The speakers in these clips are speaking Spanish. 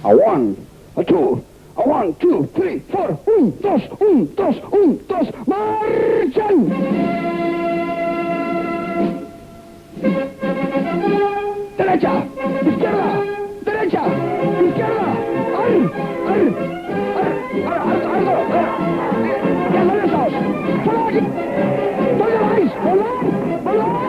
A one, a two, a 1, 2, 3, 4. 1, 2, 1, 2, 1, 2. ¡Marchen! Derecha, izquierda, derecha, izquierda. ¡Ar! ¡Ya son esos! ¡Volar! ¿Dónde vais? ¡Volar! ¡Volar!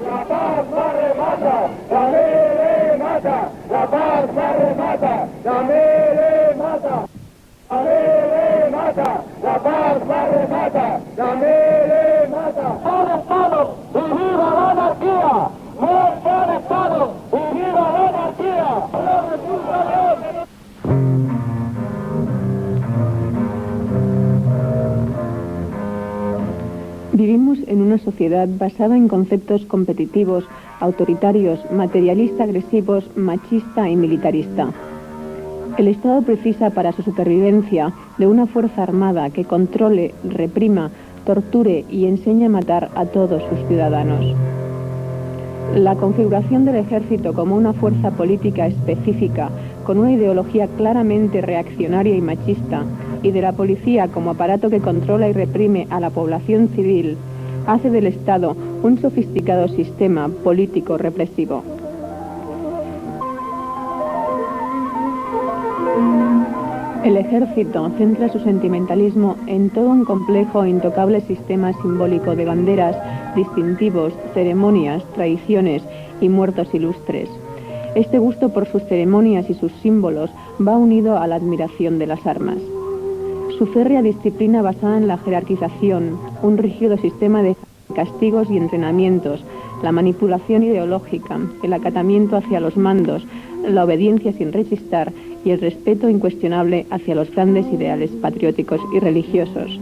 La paz no remata, la mere mata, la paz no remata, la mere mata, la mere mata, la paz no remata, la mere mata. ¡Por Estado y viva la anarquía! ¡No por Estado y viva la anarquía! ¡La República! Vivimos en una sociedad basada en conceptos competitivos, autoritarios, materialista, agresivos, machista y militarista. El Estado precisa para su supervivencia de una fuerza armada que controle, reprima, torture y enseñe a matar a todos sus ciudadanos. La configuración del ejército como una fuerza política específica, con una ideología claramente reaccionaria y machista, y de la policía como aparato que controla y reprime a la población civil, hace del Estado un sofisticado sistema político represivo. El ejército centra su sentimentalismo en todo un complejo e intocable sistema simbólico de banderas, distintivos, ceremonias, tradiciones y muertos ilustres. Este gusto por sus ceremonias y sus símbolos va unido a la admiración de las armas. Su férrea disciplina basada en la jerarquización, un rígido sistema de castigos y entrenamientos, la manipulación ideológica, el acatamiento hacia los mandos, la obediencia sin rechistar y el respeto incuestionable hacia los grandes ideales patrióticos y religiosos.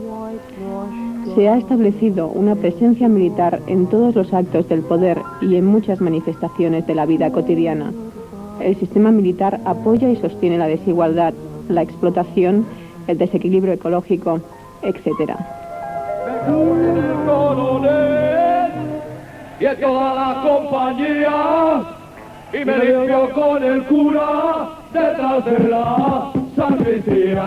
Se ha establecido una presencia militar en todos los actos del poder y en muchas manifestaciones de la vida cotidiana. El sistema militar apoya y sostiene la desigualdad, la explotación, el desequilibrio ecológico, etc. Y a toda la compañía, y me limpio con el cura detrás de la sacristía.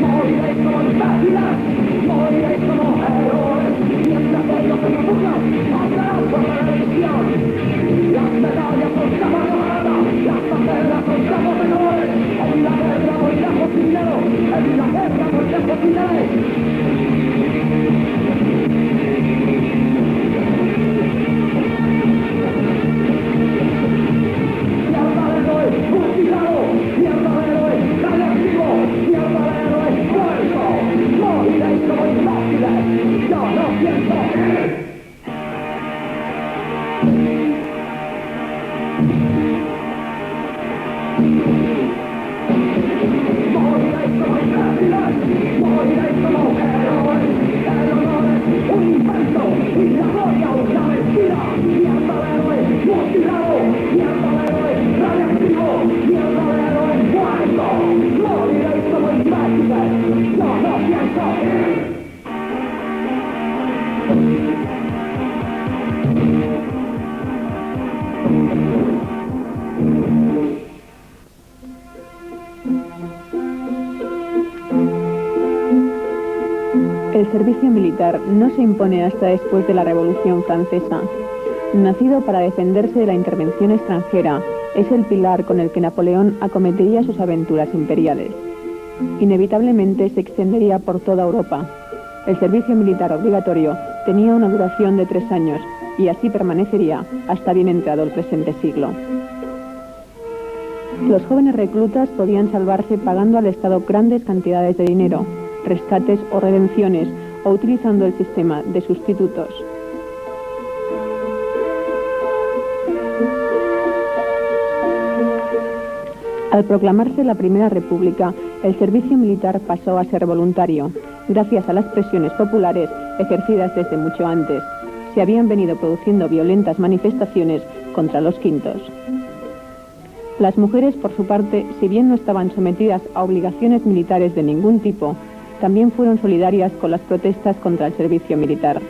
Moriréis como imbéciles, moriréis como héroes, mientras ellos se refugian, pasarán por la religión. Las medallas son camaradas, las banderas son cabos menores. En la guerra moriremos sin miedo, en la guerra moriremos sin ley. Mierda de héroe, fusilado, mierda de héroe, radiactivo, mierda de héroe, muerto. Moriréis como imbéciles, yo no pienso ir. Moriréis como imbéciles, moriréis como héroes. El honor es un invento y la gloria una mentira. Mierda de héroe, mutilado, mierda de héroe, radiactivo, mierda de héroe, muerto. Moriréis como imbéciles, yo no pienso ir. El servicio militar no se impone hasta después de la Revolución Francesa. Nacido para defenderse de la intervención extranjera, es el pilar con el que Napoleón acometería sus aventuras imperiales. Inevitablemente se extendería por toda Europa. El servicio militar obligatorio tenía una duración de 3 años y así permanecería hasta bien entrado el presente siglo. Los jóvenes reclutas podían salvarse pagando al Estado grandes cantidades de dinero, rescates o redenciones, o utilizando el sistema de sustitutos. Al proclamarse la Primera República, el servicio militar pasó a ser voluntario, gracias a las presiones populares ejercidas desde mucho antes. Se habían venido produciendo violentas manifestaciones contra los quintos. Las mujeres, por su parte, si bien no estaban sometidas a obligaciones militares de ningún tipo, también fueron solidarias con las protestas contra el servicio militar.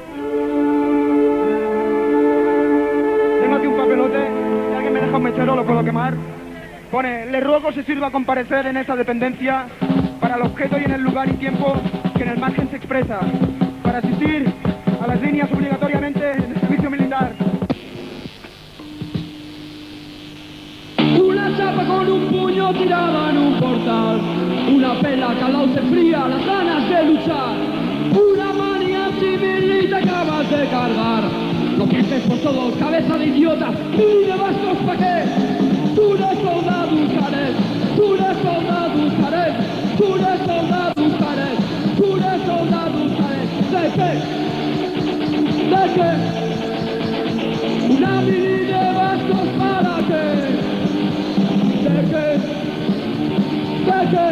Tengo aquí un papelote, si alguien me deja un mechero lo puedo quemar. Pone: le ruego se sirva comparecer en esta dependencia para el objeto y en el lugar y tiempo que en el margen se expresa, para asistir a las líneas obligatoriamente en el servicio militar. Una chapa con un puño tirada en un portal, una pela que al lado se fría, las ganas de luchar, una manía civil y te acabas de cargar. No pienses por todos, cabeza de idiota, ni de vascos pa' qué. Tú eres soldado Usaret, tú eres soldado Usaret, tú eres soldado Usaret, tú eres soldado Usaret. ¿De qué? ¿De qué? Una mili de vascos para qué. ¿De qué? ¿De qué?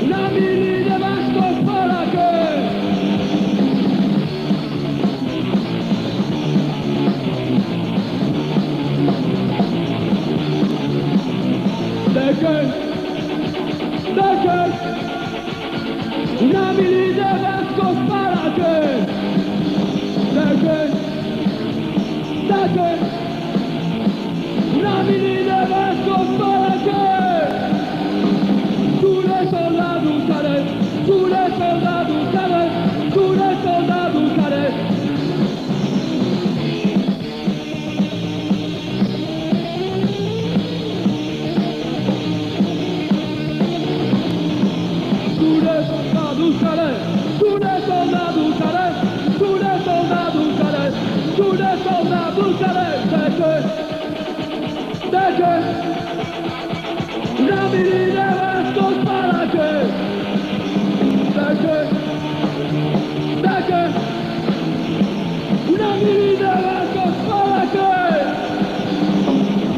Una mili de vascos para qué. ¿De qué? ¿De qué? Una mili de vascos para qué. ¿De qué? ¿De qué? Una mili de vascos para qué. Tú eres soldado Usaret, tú eres soldado Usaret, tú eres soldado Usaret. Tú eres soldado Usaret, tú eres soldado Usaret, tú eres soldado Usaret, tú eres soldado Usaret. ¿De qué? ¿De qué? Una mili de vascos para qué. ¿De qué? ¿De qué? Una mili de vascos para qué.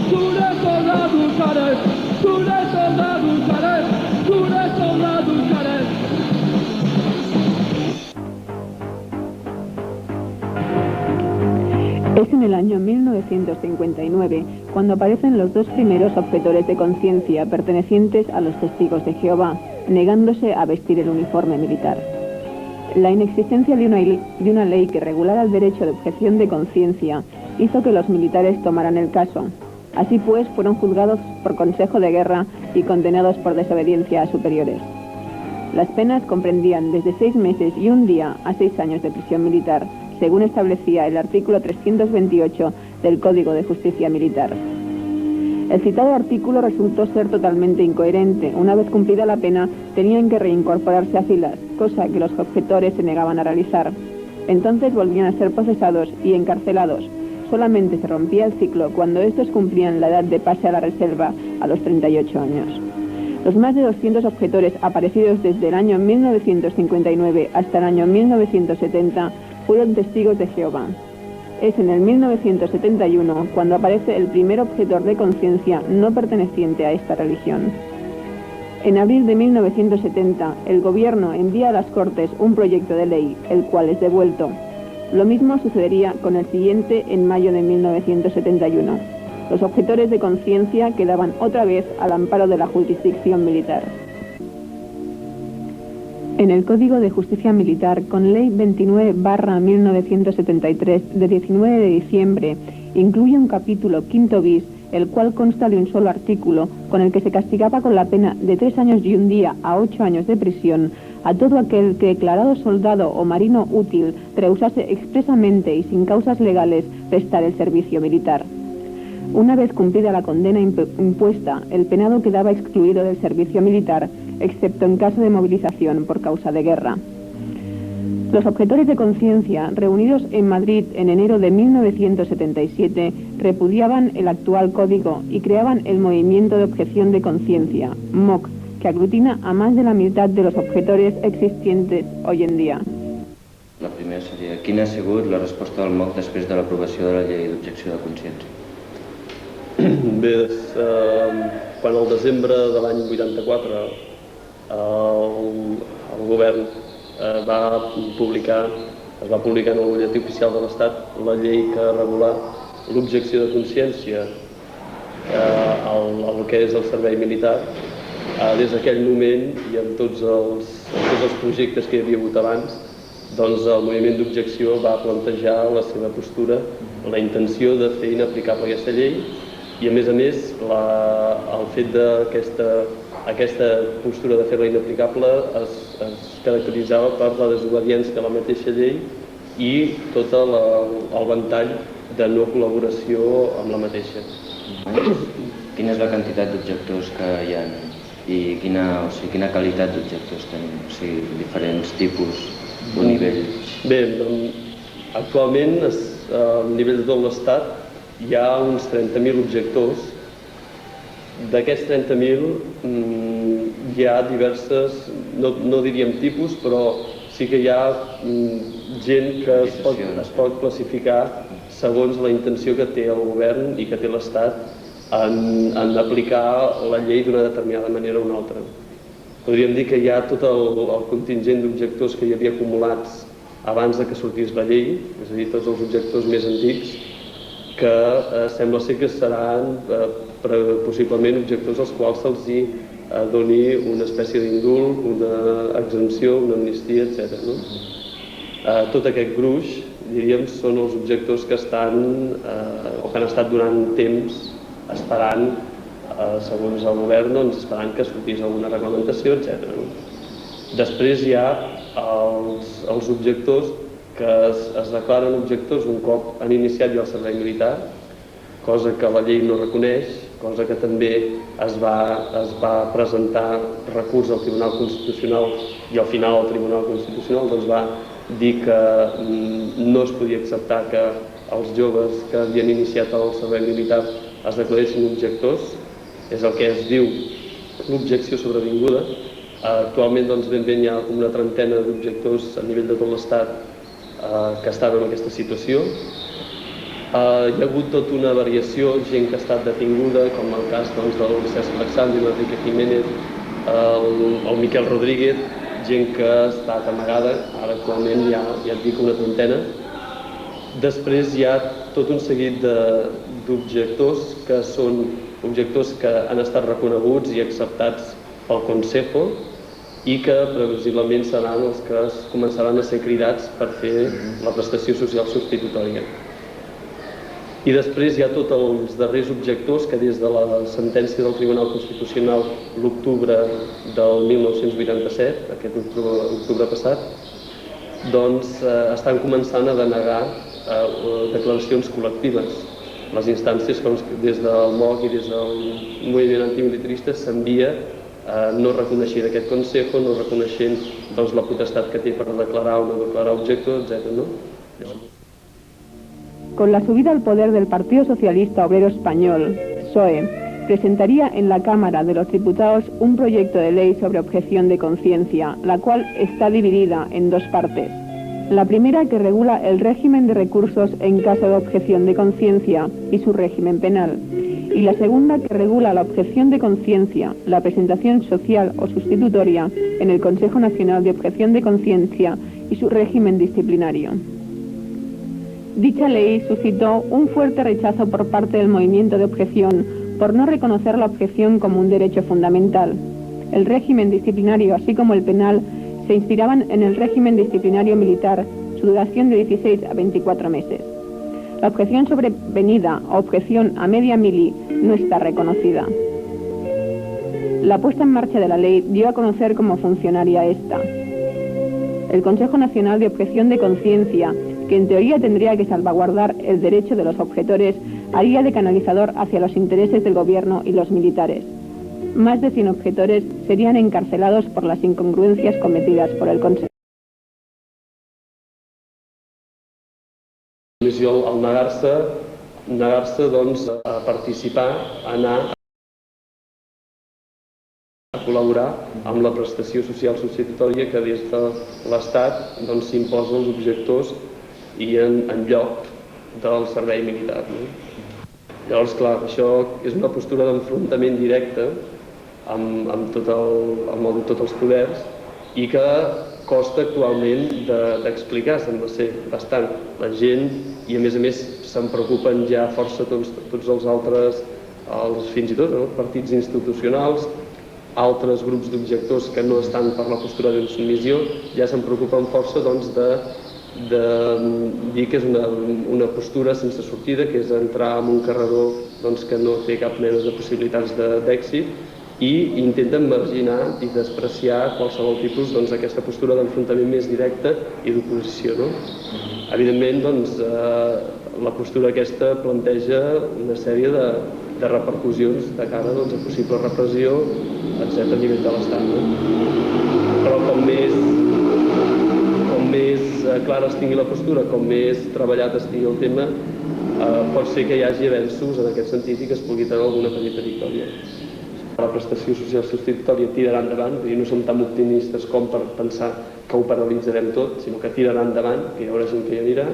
Tú eres soldado Usaret, tú eres soldado Usaret, tú eres soldado Usaret. Es en el año 1959 cuando aparecen los dos primeros objetores de conciencia pertenecientes a los Testigos de Jehová, negándose a vestir el uniforme militar. La inexistencia de una ley que regulara el derecho de objeción de conciencia hizo que los militares tomaran el caso. Así pues, fueron juzgados por consejo de guerra y condenados por desobediencia a superiores. Las penas comprendían desde 6 meses y 1 día a 6 años de prisión militar, según establecía el artículo 328 del Código de Justicia Militar. El citado artículo resultó ser totalmente incoherente. Una vez cumplida la pena, tenían que reincorporarse a filas, cosa que los objetores se negaban a realizar. Entonces volvían a ser procesados y encarcelados. Solamente se rompía el ciclo cuando estos cumplían la edad de pase a la reserva a los 38 años. Los más de 200 objetores aparecidos desde el año 1959 hasta el año 1970 fueron testigos de Jehová. Es en el 1971 cuando aparece el primer objetor de conciencia no perteneciente a esta religión. En abril de 1970, el gobierno envía a las Cortes un proyecto de ley, el cual es devuelto. Lo mismo sucedería con el siguiente en mayo de 1971. Los objetores de conciencia quedaban otra vez al amparo de la jurisdicción militar. En el Código de Justicia Militar, con Ley 29/1973 de 19 de diciembre, incluye un capítulo 5 bis, el cual consta de un solo artículo, con el que se castigaba con la pena de 3 años y 1 día a 8 años de prisión a todo aquel que, declarado soldado o marino útil, rehusase expresamente y sin causas legales prestar el servicio militar. Una vez cumplida la condena impuesta, el penado quedaba excluido del servicio militar, excepto en caso de movilización por causa de guerra. Los objetores de conciencia, reunidos en Madrid en enero de 1977, repudiaban el actual código y creaban el Movimiento de Objeción de Conciencia, MOC, que aglutina a más de la mitad de los objetores existentes hoy en día. La primera seria: quina ha sigut la resposta del MOC després de l'aprovació de la llei d'objecció de consciència? Bé, quan al desembre de l'any 84 el govern es va publicar en el butlletí oficial de l'Estat la llei que regula l'objecció de consciència el que és el servei militar. Des d'aquell moment i amb tots els projectes que hi havia hagut abans, doncs el moviment d'objecció va plantejar la seva postura, la intenció de fer inaplicable aquesta llei i, a més, el fet d'aquesta postura de fer-la inaplicable es caracteritzava per la desobediència de la mateixa llei i tot el ventall de no col·laboració amb la mateixa. Quina és la quantitat d'objectors que hi ha i quina qualitat d'objectors tenim? O sigui, diferents tipus o nivells? Bé, actualment a nivell de tot l'Estat hi ha uns 30.000 objectors. D'aquests 30.000 hi ha diverses, no diríem tipus, però sí que hi ha gent que es pot classificar segons la intenció que té el govern i que té l'Estat en aplicar la llei d'una determinada manera o una altra. Podríem dir que hi ha tot el contingent d'objectors que hi havia acumulats abans que sortís la llei, és a dir, tots els objectors més antics, que sembla ser que seran possiblement objectors als quals se'ls doni una espècie d'indult, una exempció, una amnistia, etc. Tot aquest gruix, diríem, són els objectors que estan o que han estat durant temps esperant, segons el govern, esperant que sortís alguna reglamentació, etc. Després hi ha els objectors que es declaren objectors un cop han iniciat ja el servei militar, cosa que la llei no reconeix, cosa que també es va presentar recurs al Tribunal Constitucional i al final el Tribunal Constitucional va dir que no es podia acceptar que els joves que havien iniciat el servei militar es declaressin objectors, és el que es diu l'objecció sobrevinguda. Actualment ben bé hi ha com una trentena d'objectors a nivell de tot l'Estat que estan en aquesta situació. Hi ha hagut tota una variació, gent que ha estat detinguda, com el cas del Cesc Alexandri, l'Enrique Jiménez, el Miquel Rodríguez, gent que ha estat amagada, ara actualment ja et dic una trentena. Després hi ha tot un seguit d'objectors que són objectors que han estat reconeguts i acceptats pel Consejo i que previsiblement seran els que començaran a ser cridats per fer la prestació social substitutòria. I després hi ha tots els darrers objectors que des de la sentència del Tribunal Constitucional l'octubre del 1987, aquest octubre passat, doncs estan començant a denegar declaracions col·lectives. Les instàncies com des del MOC i des del moviment antimilitarista s'envia no reconeixent aquest Consejo, no reconeixent la potestat que té per declarar o no declarar objector, etc. Con la subida al poder del Partido Socialista Obrero Español, PSOE, presentaría en la Cámara de los Diputados un proyecto de ley sobre objeción de conciencia, la cual está dividida en dos partes. La primera, que regula el régimen de recursos en caso de objeción de conciencia y su régimen penal, y la segunda, que regula la objeción de conciencia, la presentación social o sustitutoria en el Consejo Nacional de Objeción de Conciencia y su régimen disciplinario. Dicha ley suscitó un fuerte rechazo por parte del movimiento de objeción por no reconocer la objeción como un derecho fundamental. El régimen disciplinario, así como el penal, se inspiraban en el régimen disciplinario militar, su duración de 16 a 24 meses. La objeción sobrevenida o objeción a media mili no está reconocida. La puesta en marcha de la ley dio a conocer cómo funcionaría esta. El Consejo Nacional de Objeción de Conciencia, que en teoría tendría que salvaguardar el derecho de los objetores, haría de canalizador hacia los intereses del gobierno y los militares. Más de 100 objetores serían encarcelados por las incongruencias cometidas por el Consejo. Al negar-se a participar, a anar a col·laborar amb la prestació social substitutòria que des de l'Estat s'imposa als objectors i en lloc del servei militar. Llavors, clar, això és una postura d'enfrontament directe amb tots els poders i que costa actualment d'explicar, sembla ser bastant. La gent, i a més se'n preocupen ja força tots els altres fins i tot partits institucionals, altres grups d'objectors que no estan per la postura d'insubmissió, ja se'n preocupen força de dir que és una postura sense sortida, que és entrar en un carreró que no té cap mena de possibilitats d'èxit, i intenten marginar i despreciar qualsevol tipus d'aquesta postura d'enfrontament més directe i d'oposició. Evidentment, la postura aquesta planteja una sèrie de repercussions de cara a possible repressió, etc. a nivell de l'Estat. Però com més clara estigui la postura, com més treballat estigui el tema, pot ser que hi hagi avenços en aquest sentit i que es pugui treure alguna petita victòria. La prestació social substitutòria tirarà endavant, i no som tan optimistes com per pensar que ho paralitzarem tot, sinó que tirarà endavant, que hi haurà gent que hi anirà,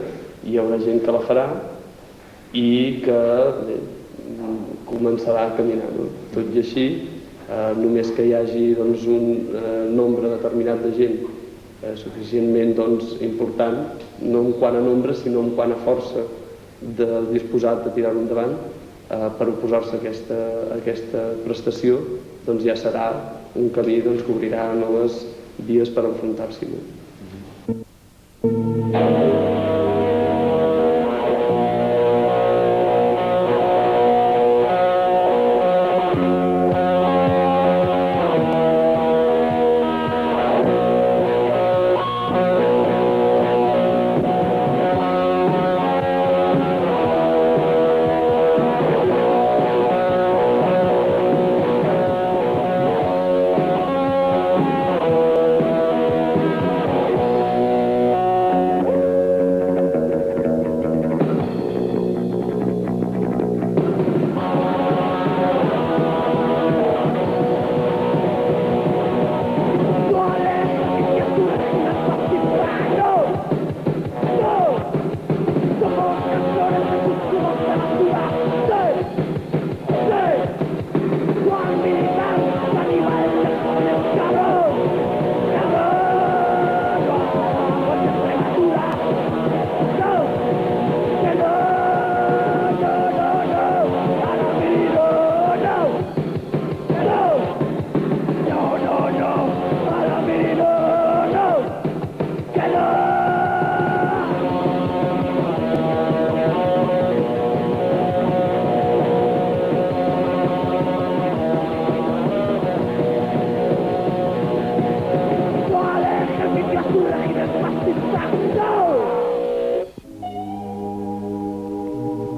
hi haurà gent que la farà i que començarà a caminar. Tot i així, només que hi hagi un nombre determinat de gent suficientment important, no en quant a nombre, sinó en quant a força disposat a tirar-ho endavant, per oposar-se a aquesta prestació, ja serà un camí que obrirà noves vies per enfrontar-s'hi.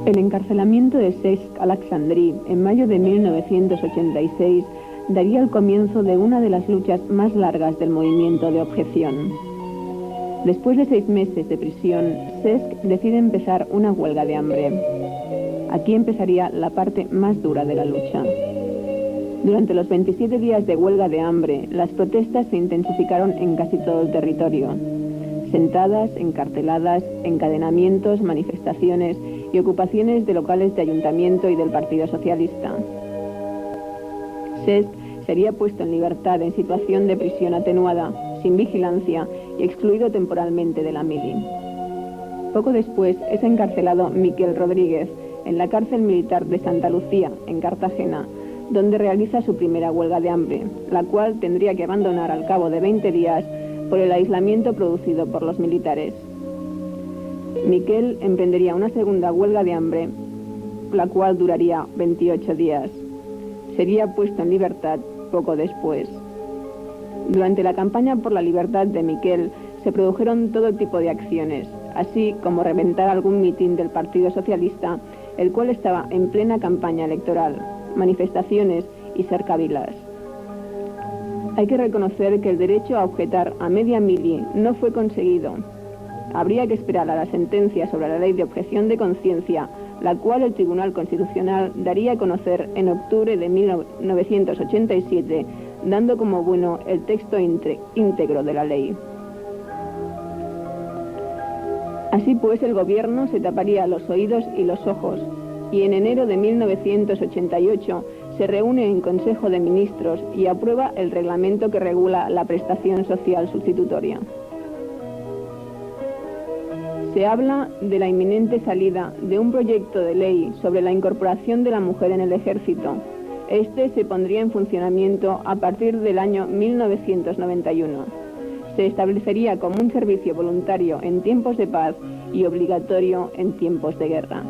El encarcelamiento de Cesc Alexandrí en mayo de 1986 daría el comienzo de una de las luchas más largas del movimiento de objeción. Después de 6 meses de prisión, Cesc decide empezar una huelga de hambre. Aquí empezaría la parte más dura de la lucha. Durante los 27 días de huelga de hambre, las protestas se intensificaron en casi todo el territorio. Sentadas, encarceladas, encadenamientos, manifestaciones y ocupaciones de locales de ayuntamiento y del Partido Socialista. Cesc sería puesto en libertad en situación de prisión atenuada, sin vigilancia y excluido temporalmente de la mili. Poco después es encarcelado Miquel Rodríguez en la cárcel militar de Santa Lucía, en Cartagena, donde realiza su primera huelga de hambre, la cual tendría que abandonar al cabo de 20 días por el aislamiento producido por los militares. Miquel emprendería una segunda huelga de hambre, la cual duraría 28 días. Sería puesto en libertad poco después. Durante la campaña por la libertad de Miquel se produjeron todo tipo de acciones, así como reventar algún mitin del Partido Socialista, el cual estaba en plena campaña electoral, manifestaciones y cercavilas. Hay que reconocer que el derecho a objetar a media mili no fue conseguido. Habría que esperar a la sentencia sobre la ley de objeción de conciencia, la cual el Tribunal Constitucional daría a conocer en octubre de 1987, dando como bueno el texto íntegro de la ley. Así pues, el gobierno se taparía los oídos y los ojos, y en enero de 1988 se reúne en Consejo de Ministros y aprueba el reglamento que regula la prestación social sustitutoria. Se habla de la inminente salida de un proyecto de ley sobre la incorporación de la mujer en el ejército. Este se pondría en funcionamiento a partir del año 1991. Se establecería como un servicio voluntario en tiempos de paz y obligatorio en tiempos de guerra.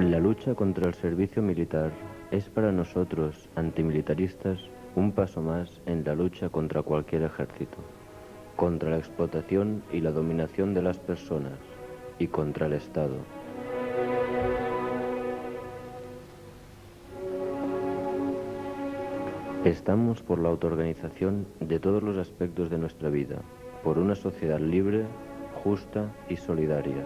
La lucha contra el servicio militar es para nosotros, antimilitaristas, un paso más en la lucha contra cualquier ejército, contra la explotación y la dominación de las personas y contra el Estado. Estamos por la autoorganización de todos los aspectos de nuestra vida, por una sociedad libre, justa y solidaria.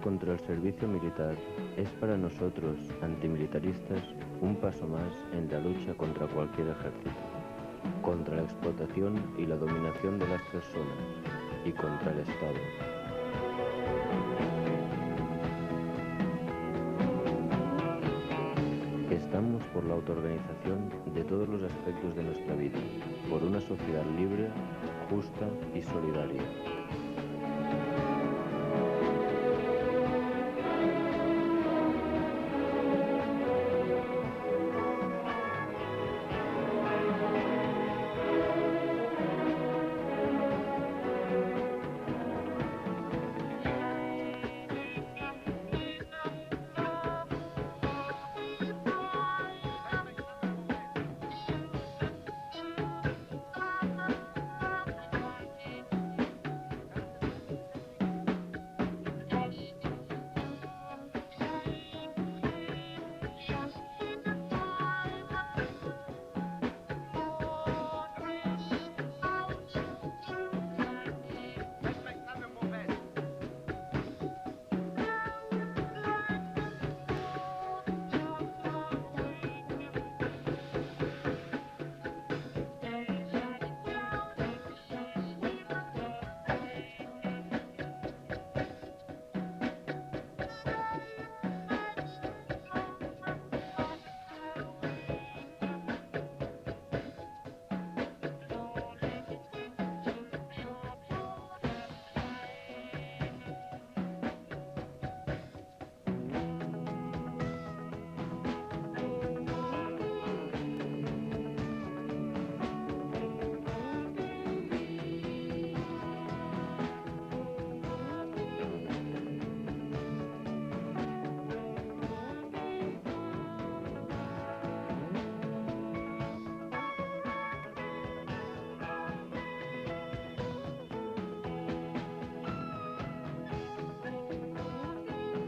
Contra el servicio militar es para nosotros, antimilitaristas, un paso más en la lucha contra cualquier ejército, contra la explotación y la dominación de las personas y contra el Estado. Estamos por la autoorganización de todos los aspectos de nuestra vida, por una sociedad libre, justa y solidaria.